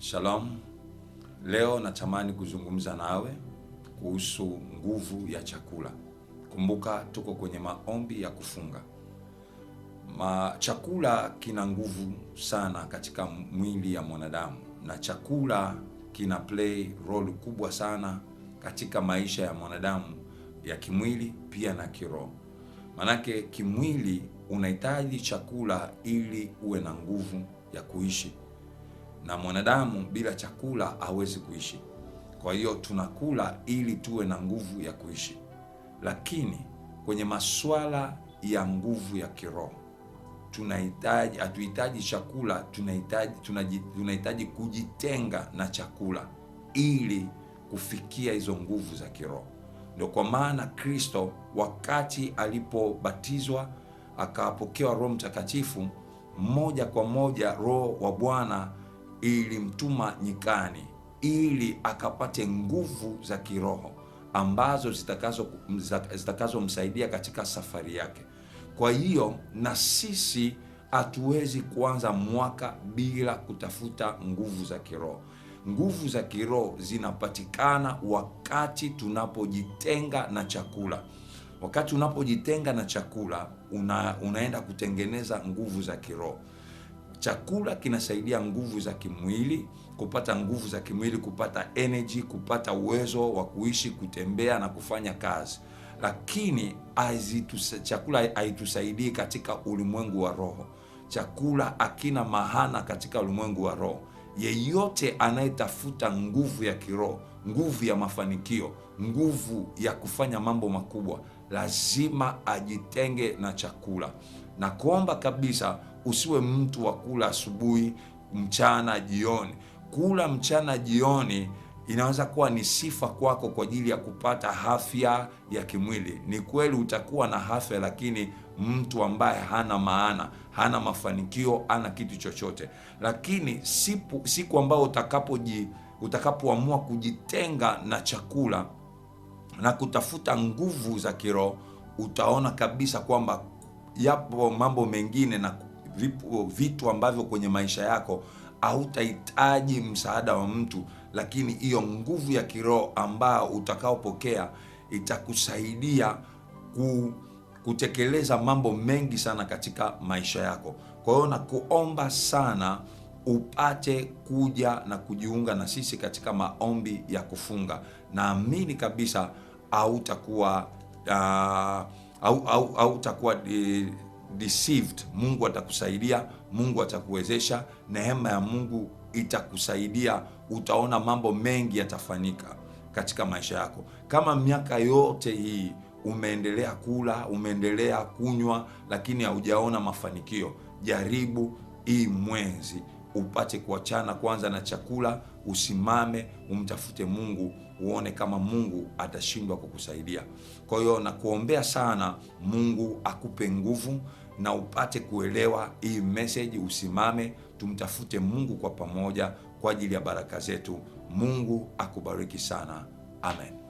Shalom. Leo natamani kuzungumza nawe kuhusu nguvu ya chakula. Kumbuka tuko kwenye maombi ya kufunga. Chakula kina nguvu sana katika mwili ya mwanadamu, na chakula kina play role kubwa sana katika maisha ya mwanadamu ya kimwili pia na kiroho. Manake kimwili unahitaji chakula ili uwe na nguvu ya kuishi, na mwanadamu bila chakula hawezi kuishi. Kwa hiyo tunakula ili tuwe na nguvu ya kuishi, lakini kwenye masuala ya nguvu ya kiroho hatuhitaji chakula, tunahitaji kujitenga na chakula ili kufikia hizo nguvu za kiroho. Ndio kwa maana Kristo wakati alipobatizwa akapokewa Roho Mtakatifu, moja kwa moja Roho wa Bwana ilimtuma nyikani ili akapate nguvu za kiroho ambazo zitakazomsaidia katika safari yake. Kwa hiyo na sisi hatuwezi kuanza mwaka bila kutafuta nguvu za kiroho. Nguvu za kiroho zinapatikana wakati tunapojitenga na chakula. Wakati unapojitenga na chakula, unaenda kutengeneza nguvu za kiroho. Chakula kinasaidia nguvu za kimwili, kupata nguvu za kimwili, kupata energy, kupata uwezo wa kuishi, kutembea na kufanya kazi. Lakini chakula haitusaidii katika ulimwengu wa roho. Chakula hakina maana katika ulimwengu wa roho. Yeyote anayetafuta nguvu ya kiroho, nguvu ya mafanikio, nguvu ya kufanya mambo makubwa, lazima ajitenge na chakula. Na kuomba kabisa usiwe mtu wa kula asubuhi, mchana, jioni. Kula mchana, jioni inaweza kuwa ni sifa kwako kwa ajili ya kupata afya ya kimwili. Ni kweli utakuwa na afya, lakini mtu ambaye hana maana, hana mafanikio, hana kitu chochote. Lakini siku ambayo utakapoamua kujitenga na chakula na kutafuta nguvu za kiroho, utaona kabisa kwamba yapo mambo mengine na vitu ambavyo kwenye maisha yako hautahitaji msaada wa mtu, lakini hiyo nguvu ya kiroho ambayo utakaopokea itakusaidia kutekeleza mambo mengi sana katika maisha yako. Kwa hiyo nakuomba sana upate kuja na kujiunga na sisi katika maombi ya kufunga. Naamini kabisa hautakuwa deceived. Mungu atakusaidia, Mungu atakuwezesha, neema ya Mungu itakusaidia. Utaona mambo mengi yatafanyika katika maisha yako. Kama miaka yote hii umeendelea kula, umeendelea kunywa, lakini haujaona mafanikio, jaribu hii mwezi upate kuachana kwanza na chakula, usimame, umtafute Mungu, uone kama Mungu atashindwa kukusaidia. Kwa hiyo nakuombea sana Mungu akupe nguvu na upate kuelewa hii message. Usimame, tumtafute Mungu kwa pamoja kwa ajili ya baraka zetu. Mungu akubariki sana. Amen.